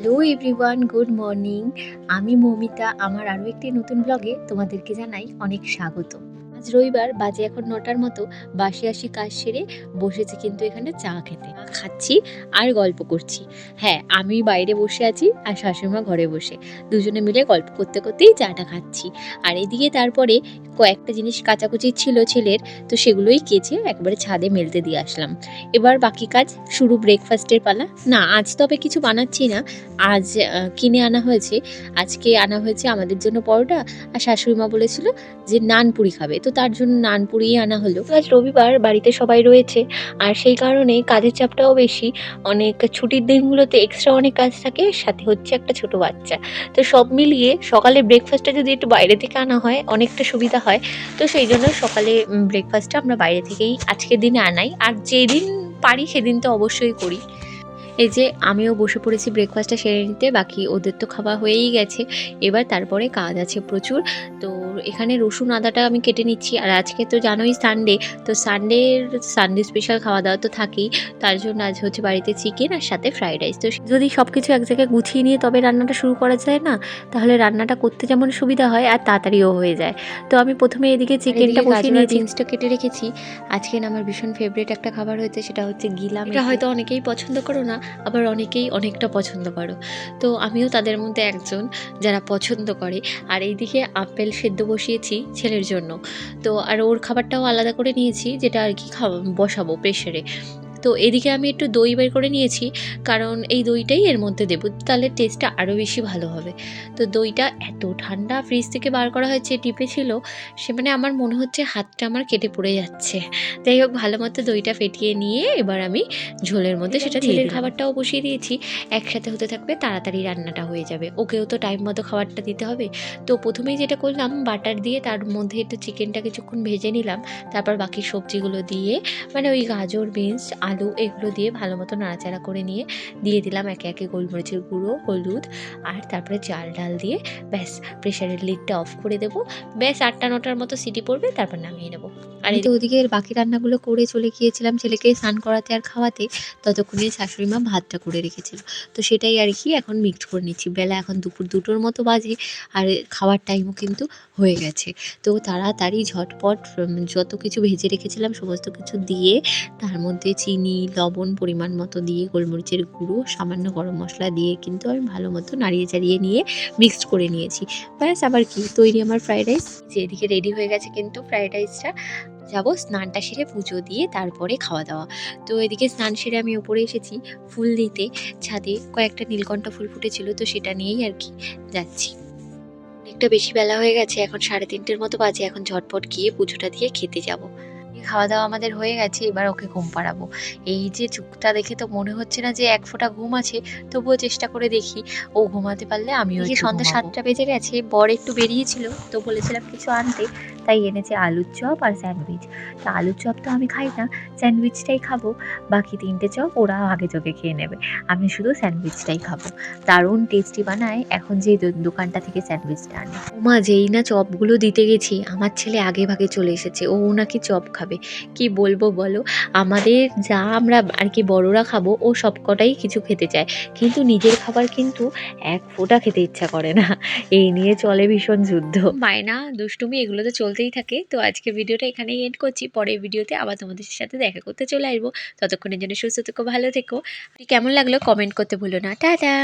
Hello everyone, good morning. আমি মৌমিতা। আমার আরও একটি নতুন ব্লগে তোমাদেরকে জানাই অনেক স্বাগত। আজ রবিবার, বাজে এখন ৯টার মতো। বাসি কাজ সেরে বসেছি কিন্তু এখানে চা খেতে। খাচ্ছি আর গল্প করছি। হ্যাঁ, আমি বাইরে বসে আছি আর শাশুড়িমা ঘরে বসে দুজনে মিলে গল্প করতে করতেই চাটা খাচ্ছি। আর এদিকে তারপরে কয়েকটা জিনিস কাচাকুচি ছিল ছেলের, তো সেগুলোই কেচে একবারে ছাদে মেলতে দিয়ে আসলাম। এবার বাকি কাজ শুরু, ব্রেকফাস্টের পালা। না, আজ তবে কিছু বানাচ্ছি না। আজ কিনে আনা হয়েছে। আজকে আনা হয়েছে আমাদের জন্য পরোটা, আর শাশুড়িমা বলেছিল যে নানপুরি খাবে, তো তার জন্য নানপুরিই আনা হলো। আজ রবিবার, বাড়িতে সবাই রয়েছে, আর সেই কারণে কাজের চাপটাও বেশি। অনেক ছুটির দিনগুলোতে এক্সট্রা অনেক কাজ থাকে, সাথে হচ্ছে একটা ছোট বাচ্চা। তো সব মিলিয়ে সকালে ব্রেকফাস্টটা যদি একটু বাইরে থেকে আনা হয় অনেকটা সুবিধা হয়। তো সেই জন্য সকালে ব্রেকফাস্টটা আমরা বাইরে থেকেই আজকের দিনে আনাই, আর যেদিন পারি সেদিন তো অবশ্যই করি। এই যে আমিও বসে পড়েছি ব্রেকফাস্টটা সেরে নিতে। বাকি ওদের তো খাওয়া হয়েই গেছে। এবার তারপরে কাজ আছে প্রচুর। তো এখানে রসুন আদাটা আমি কেটে নিচ্ছি। আর আজকে তো জানোই সানডে, তো সানডে স্পেশাল খাওয়া দাওয়া তো থাকেই। তার জন্য আজ হচ্ছে বাড়িতে চিকেন আর সাথে ফ্রাইড রাইস। তো যদি সব কিছু এক জায়গায় গুছিয়ে নিয়ে তবে রান্নাটা শুরু করা যায় না, তাহলে রান্নাটা করতে যেমন সুবিধা হয় আর তাড়াতাড়িও হয়ে যায়। তো আমি প্রথমে এদিকে চিকেনটা বসিয়ে নিয়ে বিনসটা কেটে রেখেছি। আজকে আমার ভীষণ ফেভারিট একটা খাবার হয়েছে, সেটা হচ্ছে গিলা। এটা হয়তো অনেকেই পছন্দ করো না, আবার অনেকেই অনেকটা পছন্দ করো। তো আমিও তাদের মধ্যে একজন যারা পছন্দ করে। আর এইদিকে আপেল সেদ্ধ বসিয়েছি ছেলের জন্য। তো আর ওর খাবারটাও আলাদা করে নিয়েছি, যেটা আর কি বসাবো প্রেশারে। তো এদিকে আমি একটু দই বের করে নিয়েছি, কারণ এই দইটাই এর মধ্যে দেবো, তাহলে টেস্টটা আরও বেশি ভালো হবে। তো দইটা এত ঠান্ডা, ফ্রিজ থেকে বার করা হয়েছে, টিপে ছিল, সে মানে আমার মনে হচ্ছে হাতটা আমার কেটে পড়ে যাচ্ছে। যাই হোক, ভালো মতো দইটা ফেটিয়ে নিয়ে এবার আমি ঝোলের মধ্যে সেটা ছেলের খাবারটাও বসিয়ে দিয়েছি। একসাথে হতে থাকবে, তাড়াতাড়ি রান্নাটা হয়ে যাবে। ওকেও তো টাইম মতো খাবারটা দিতে হবে। তো প্রথমেই যেটা করলাম, বাটার দিয়ে তার মধ্যে একটু চিকেনটা কিছুক্ষণ ভেজে নিলাম। তারপর বাকি সবজিগুলো দিয়ে, মানে ওই গাজর, বিনস, আলু এগুলো দিয়ে ভালো মতো নাড়াচাড়া করে নিয়ে দিয়ে দিলাম একে একে গোলমরিচের গুঁড়ো, হলুদ, আর তারপরে চাল ডাল দিয়ে ব্যাস প্রেশারের লিডটা অফ করে দেবো। ব্যাস ৮টা-৯টার মতো সিটি পড়বে, তারপর নামিয়ে নেবো। আর এই তো ওদিকে বাকি রান্নাগুলো করে চলে গিয়েছিলাম ছেলেকে স্নান করাতে আর খাওয়াতে। ততক্ষণে শাশুড়ি মা ভাতটা করে রেখেছিল। তো সেটাই আর কি এখন মিক্সড করে নিচ্ছি। বেলা এখন দুপুর ২টোর মতো বাজে, আর খাওয়ার টাইমও কিন্তু হয়ে গেছে। তো তাড়াতাড়ি ঝটপট যত কিছু ভেজে রেখেছিলাম সমস্ত কিছু দিয়ে, তার মধ্যে চিনি, লবণ পরিমাণ মতো দিয়ে, গোলমরিচের গুঁড়ো, সামান্য গরম মশলা দিয়ে কিন্তু আমি ভালো মতো নাড়িয়ে চাড়িয়ে নিয়ে মিক্সড করে নিয়েছি। ব্যাস, আবার কি তৈরি আমার ফ্রাইড রাইস। যে এদিকে রেডি হয়ে গেছে কিন্তু ফ্রাইড রাইসটা। যাবো স্নানটা সেরে পুজো দিয়ে তারপরে খাওয়া দাওয়া। তো এদিকে স্নান সেরে আমি ওপরে এসেছি ফুল দিতে ছাদে। কয়েকটা নীলকণ্ঠ ফুল ফুটেছিল, তো সেটা নিয়েই আর কি যাচ্ছি। অনেকটা বেশি বেলা হয়ে গেছে, এখন ৩:৩০ মতো বাজে। এখন ঝটপট গিয়ে পুজোটা দিয়ে খেতে যাব। খাওয়া দাওয়া আমাদের হয়ে গেছে, এবার ওকে ঘুম পাড়াবো। এই যে চোখটা দেখে তো মনে হচ্ছে না যে এক ফোঁটা ঘুম আছে, তবুও চেষ্টা করে দেখি ও ঘুমাতে পারলে আমিও। এই সন্ধ্যা ৭টা বেজে গেছে, বর একটু বেরিয়েছিল, তো বলেছিলাম কিছু আনতে, তাই এনেছে আলুর চপ আর স্যান্ডউইচ। তো আলুর চপ তো আমি খাই না, স্যান্ডউইচটাই খাবো। বাকি 3টে চপ ওরা আগে চোখে খেয়ে নেবে, আমি শুধু স্যান্ডউইচটাই খাবো। দারুণ টেস্টি বানায় এখন যে দোকানটা থেকে স্যান্ডউইচটা আনে। ওমা, যেই না চপগুলো দিতে গেছি, আমার ছেলে আগে ভাগে চলে এসেছে, ও নাকি চপ খাবে। কি বলবো বলো, আমাদের যা আমরা আর কি বড়রা খাবো, ও সবকটাই কিছু খেতে চায়, কিন্তু নিজের খাবার কিন্তু এক ফোঁটা খেতে ইচ্ছা করে না। এই নিয়ে চলে ভীষণ যুদ্ধ। বায়না, দুষ্টুমি এগুলো তো চলতেই থাকে। তো আজকের ভিডিওটা এখানেই এন্ড করছি। পরের ভিডিওতে আবার তোমাদের সাথে দেখা করতে চলে আসবো। ততক্ষণের জন্য সুস্থ থেকো, ভালো থেকো। কেমন লাগলো কমেন্ট করতে ভুলো না। টাটা।